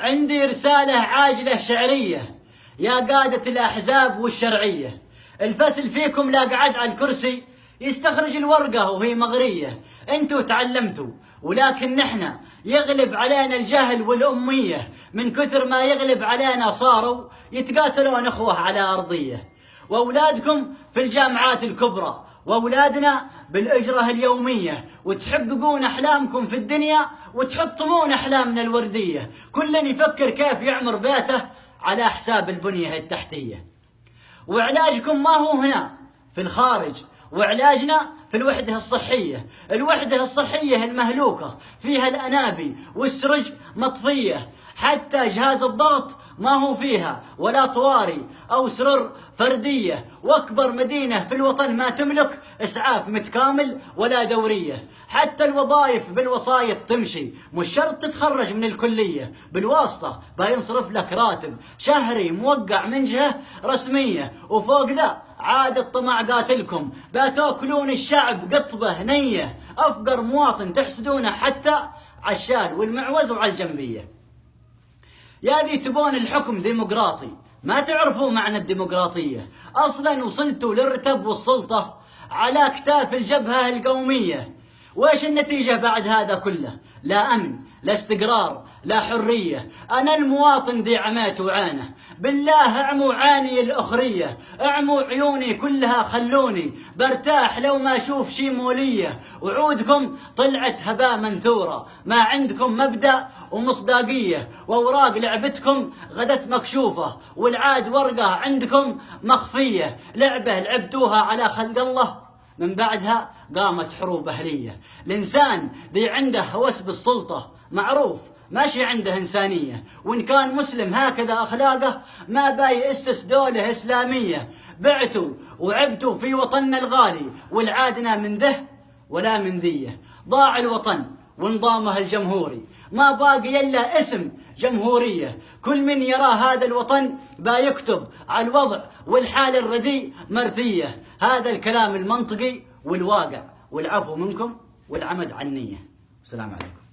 عندي رسالة عاجلة شعرية يا قادة الأحزاب والشرعية. الفسل فيكم لا قعد على الكرسي يستخرج الورقة وهي مغرية. انتوا تعلمتوا ولكن نحنا يغلب علينا الجهل والأمية، من كثر ما يغلب علينا صاروا يتقاتلون أخوة على أرضية. وأولادكم في الجامعات الكبرى وأولادنا بالأجرة اليومية، وتحققون أحلامكم في الدنيا وتحطمون أحلامنا الوردية. كل يفكر كيف يعمر بيته على حساب البنية التحتية. وعلاجكم ما هو هنا في الخارج، وعلاجنا في الوحدة الصحية. الوحدة الصحية المهلوكة فيها الأنابي والسرج مطفية، حتى جهاز الضغط ما هو فيها، ولا طواري أو سرر فردية. وأكبر مدينة في الوطن ما تملك إسعاف متكامل ولا دورية. حتى الوظائف بالوسايط تمشي، مش شرط تتخرج من الكلية، بالواسطة بينصرف لك راتب شهري موقع من جهة رسمية. وفوق ذا عاد الطمع قاتلكم، بتاكلون الشعب قطبة نية. أفقر مواطن تحسدونه حتى على الشال والمعوز وعلى الجنبية. يا ذي تبون الحكم ديمقراطي، ما تعرفوا معنى الديمقراطية. أصلا وصلتوا للرتب والسلطة على أكتاف الجبهة القومية. وإيش النتيجة بعد هذا كله؟ لا أمن، لا استقرار، لا حرية. أنا المواطن ذي عميت وعانه، بالله اعموا عاني الأخرية. اعموا عيوني كلها خلوني برتاح لو ما أشوف شي مولية. وعودكم طلعت هباء منثورة، ما عندكم مبدأ ومصداقية. وأوراق لعبتكم غدت مكشوفة، والعاد ورقة عندكم مخفية. لعبة لعبتوها على خلق الله، من بعدها قامت حروب أهلية. الإنسان ذي عنده هوس بالسلطة معروف ماشي عنده إنسانية، وإن كان مسلم هكذا أخلاقه ما باي أسس دولة إسلامية. بعتوا وعبتوا في وطننا الغالي، والعادنا من ذه ولا من ذيه. ضاع الوطن ونظامه الجمهوري، ما باقي إلا اسم جمهورية. كل من يرى هذا الوطن بايكتب على الوضع والحال الرديء مرثية. هذا الكلام المنطقي والواقع، والعفو منكم والعمد عن نية. السلام عليكم.